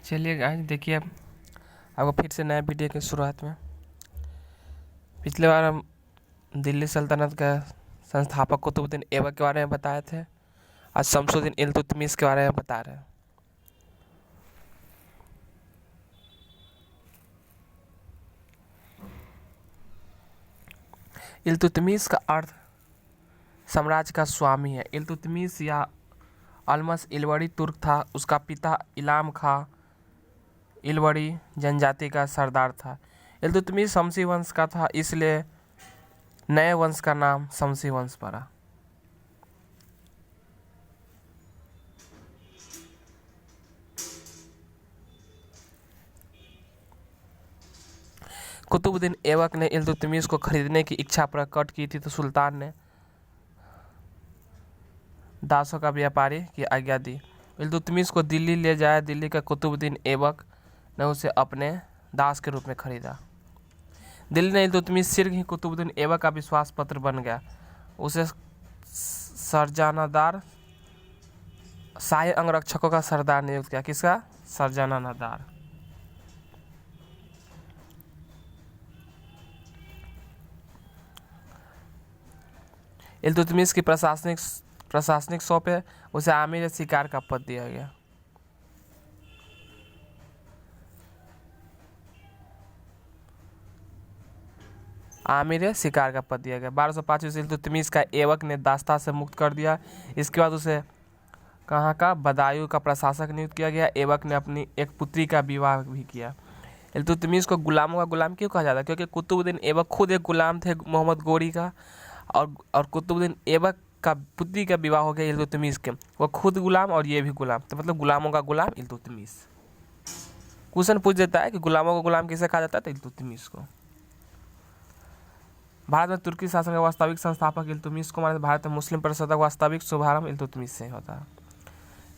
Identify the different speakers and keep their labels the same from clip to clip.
Speaker 1: चलिए गाइस देखिए अब आपको फिर से नया वीडियो की शुरुआत में। पिछले बार हम दिल्ली सल्तनत का संस्थापक कुतुबुद्दीन ऐबक के बारे में बताए थे। आज शमसुद्दीन इल्तुतमिश के बारे में बता रहे हैं। इल्तुतमिश का अर्थ साम्राज्य का स्वामी है। इल्तुतमिश या अल्मस इलवरी तुर्क था। उसका पिता इलाम खां इलवरी जनजाति का सरदार था। इल्तुतमिश शमसी वंश का था, इसलिए नए वंश का नाम शमसी वंश पड़ा। कुतुबुद्दीन ऐबक ने इल्तुतमिश को खरीदने की इच्छा प्रकट की थी, तो सुल्तान ने दासों का व्यापारी की आज्ञा दी। इल्तुतमिश को दिल्ली ले जाया। दिल्ली का कुतुबुद्दीन ऐबक ने उसे अपने दास के रूप में खरीदा। दिल्ली ने इल्तुतमिश शीघ्र ही कुतुबुद्दीन ऐबक का विश्वास पत्र बन गया। उसे सरजनादार शाही अंगरक्षकों का सरदार नियुक्त किया। किसका? सरजनादार। इल्तुतमिश की प्रशासनिक सौंपे उसे आमिर शिकार का पद दिया गया। आमिर शिकार का पद दिया गया। 1205 ईस्वी इल्तुतमिश का ऐबक ने दास्ता से मुक्त कर दिया। इसके बाद उसे कहाँ का बदायूं का प्रशासक नियुक्त किया गया। ऐबक ने अपनी एक पुत्री का विवाह भी किया। इल्तुतमिश को गुलामों का गुलाम क्यों कहा जाता है? क्योंकि कुतुबुद्दीन ऐबक खुद एक गुलाम थे मोहम्मद गोरी का, और कुतुबुद्दीन ऐबक का पुत्री का विवाह हो गया इल्तुतमिश के। वो खुद गुलाम और ये भी गुलाम, तो मतलब गुलामों का गुलाम इल्तुतमिश। क्वेश्चन पूछ देता है कि गुलामों का गुलाम किसे कहा जाता है? तो इल्तुतमिश को। भारत में तुर्की शासन का वास्तविक संस्थापक इल्तुतमिश को माना। भारत में मुस्लिम परिषद का वास्तविक शुभारंभ इल्तुतमिश से होता है।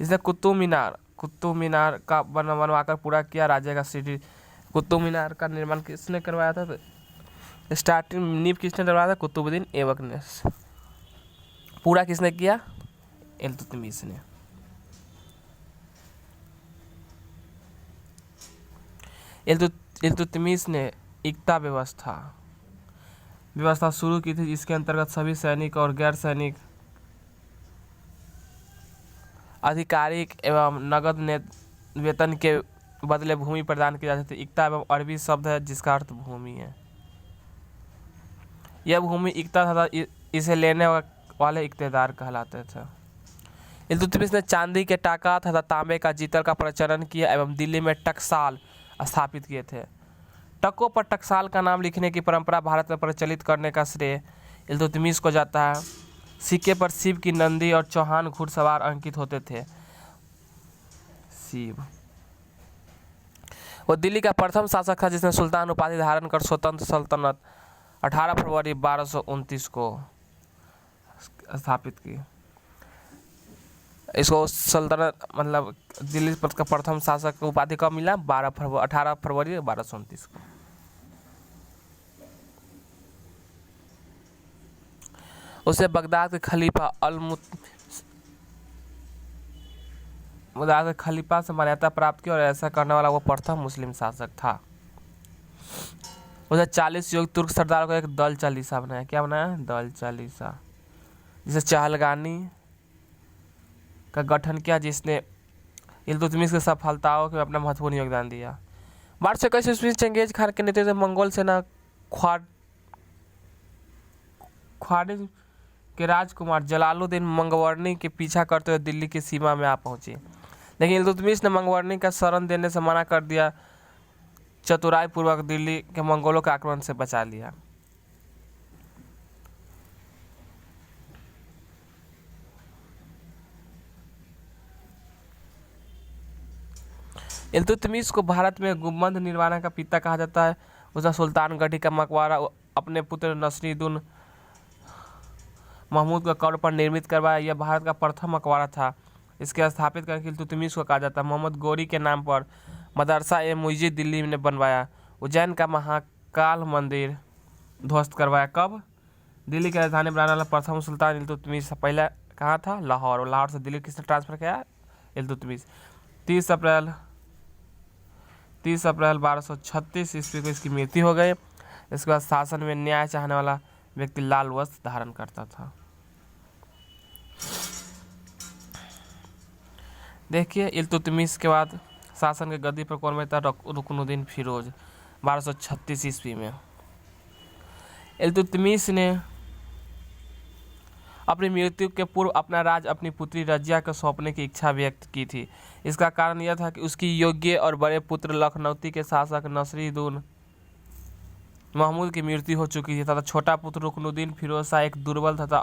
Speaker 1: इसने कुतुब मीनार का बनवाकर पूरा किया। राज्य का सिटी कुतुब मीनार का निर्माण किसने करवाया था? तो स्टार्टिंग नींव किसने डलवाया था? कुतुबुद्दीन ऐबक ने। पूरा किसने किया? इल्तुतमिश ने। इल्तुतमिश ने एकता व्यवस्था शुरू की थी, जिसके अंतर्गत सभी सैनिक और गैर सैनिक आधिकारिक एवं नगद वेतन के बदले भूमि प्रदान की जाती थी। एकता एवं अरबी शब्द है जिसका अर्थ भूमि है। यह भूमि एकता था, इसे लेने वाले इक्तेदार कहलाते थे। इल्तुतमिश ने चांदी के टाका तथा तांबे का जीतल का प्रचलन किया एवं दिल्ली में टकसाल स्थापित किए थे। टकों पर टकसाल का नाम लिखने की परंपरा भारत में प्रचलित करने का श्रेय इल्तुतमिश को जाता है। सिक्के पर शिव की नंदी और चौहान घुड़सवार अंकित होते थे। शिव वो दिल्ली का प्रथम शासक था जिसने सुल्तान उपाधि धारण कर स्वतंत्र सल्तनत 18 फरवरी 1229 को स्थापित की। इसको सल्तनत मतलब दिल्ली का प्रथम शासक उपाधि कब मिला? 18 फरवरी 1229 को। उसे बगदाद के खलीफा से मान्यता प्राप्त की और ऐसा करने वाला वो प्रथम मुस्लिम शासक था। उसे 40 योग्य तुर्क सरदार को एक दल चालीसा बनाया। क्या बनाया? दल चालीसा, जिसे चहलगानी का गठन किया, जिसने इल्तुतमिश की सफलताओं में अपना महत्वपूर्ण योगदान दिया। 1221 ईस्वी चंगेज खान के नेतृत्व में मंगोल सेना ख्वारिज़्म के राजकुमार जलालुद्दीन मंगवर्नी के पीछा करते हुए दिल्ली की सीमा में आ पहुंचे, लेकिन इल्तुतमिश ने मंगवर्नी का शरण देने से मना कर दिया। चतुराई पूर्वक दिल्ली के मंगोलों के आक्रमण से बचा लिया। इल्तुतमिश को भारत में गुंबद निर्माण का पिता कहा जाता है। उसने सुल्तानगढ़ी का मकबरा अपने पुत्र नसीरुद्दीन महमूद के कब्र पर निर्मित करवाया। यह भारत का प्रथम मकबरा था। इसके स्थापित करके इल्तुतमिश को कहा जाता है। मोहम्मद गोरी के नाम पर मदरसा ए मुइज़ दिल्ली ने बनवाया। उज्जैन का महाकाल मंदिर ध्वस्त करवाया। कब? दिल्ली की राजधानी बनाने वाला प्रथम सुल्तान इल्तुतमिश। पहले कहाँ था? लाहौर। लाहौर से दिल्ली किसने ट्रांसफर किया? इल्तुतमिश। 30 अप्रैल 30 अप्रैल 1236 ईस्वी को इसकी मृत्यु हो गई। इसके बाद शासन में न्याय चाहने वाला व्यक्ति लाल वस्त्र धारण करता था। देखिए इल्तुतमिश के बाद शासन के गद्दी पर कौन बैठा? रुकनुद्दीन फिरोज 1236 ईस्वी में। इल्तुतमिश ने अपनी मृत्यु के पूर्व अपना राज अपनी पुत्री रजिया को सौंपने की इच्छा व्यक्त की थी। इसका कारण यह था कि उसकी योग्य और बड़े पुत्र लखनौती के शासक नसीरुद्दीन महमूद की मृत्यु हो चुकी थी तथा छोटा पुत्र रुकनुद्दीन फिरोज शाह एक दुर्बल तथा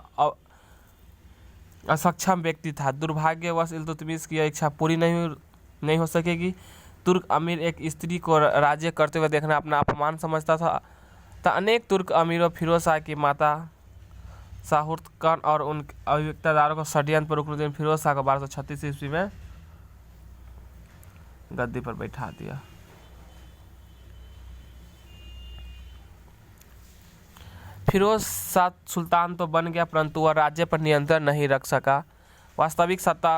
Speaker 1: असक्षम व्यक्ति था। दुर्भाग्यवश इल्तुतमिश की यह इच्छा पूरी नहीं हो सकेगी। तुर्क अमीर एक स्त्री को राज्य करते हुए देखना अपना अपमान समझता था। अनेक तुर्क अमीरों फिरोज शाह की माता शाहुर्तकन और उन अभिव्यक्तादारों को षड्यंत्र पर रुकनुद्दीन फिरोज शाह को 1236 ईस्वी में गद्दी पर बैठा दिया। फिरोज शाह सुल्तान तो बन गया परंतु वह राज्य पर नियंत्रण नहीं रख सका। वास्तविक सत्ता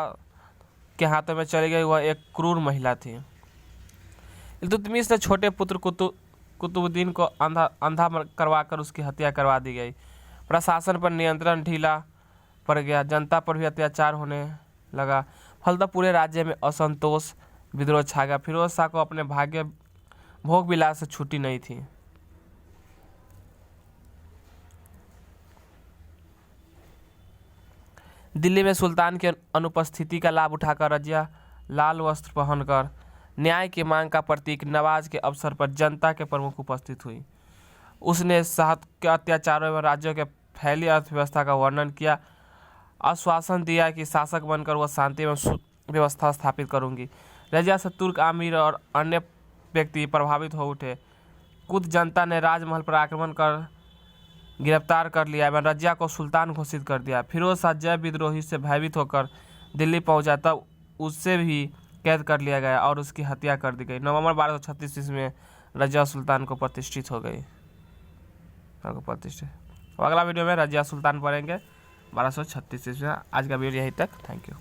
Speaker 1: के हाथों में चली गई। वह एक क्रूर महिला थी। इल्तुतमिश ने छोटे पुत्र कुतुबुद्दीन को अंधा करवाकर उसकी हत्या करवा दी गई। प्रशासन पर नियंत्रण ढीला पड़ गया। जनता पर भी अत्याचार होने लगा। फलतः पूरे राज्य में असंतोष विद्रोह छा गया। फिरोज शाह को अपने भाग्य भोग विलास से छुट्टी नहीं थी। दिल्ली में सुल्तान की अनुपस्थिति का लाभ उठाकर रजिया लाल वस्त्र पहनकर न्याय की मांग का प्रतीक नवाज के अवसर पर जनता के प्रमुख उपस्थित हुई। उसने शाह के अत्याचारों एवं राज्यों के फैली अर्थव्यवस्था का वर्णन किया। आश्वासन दिया कि शासक बनकर वह शांति एवं व्यवस्था स्थापित करूंगी। रजिया से तुर्क आमिर और अन्य व्यक्ति प्रभावित हो उठे। कुछ जनता ने राजमहल पर आक्रमण कर गिरफ्तार कर लिया एवं रजिया को सुल्तान घोषित कर दिया। फिरोज शाह जय विद्रोही से भयभीत होकर दिल्ली पहुंचा तब उससे भी कैद कर लिया गया और उसकी हत्या कर दी गई। नवंबर 1236 ईस्वी में रजिया सुल्तान को प्रतिष्ठित हो गई। अगला वीडियो में रजिया सुल्तान पढ़ेंगे 1236 ईस्वी में। आज का वीडियो यहीं तक। Thank you.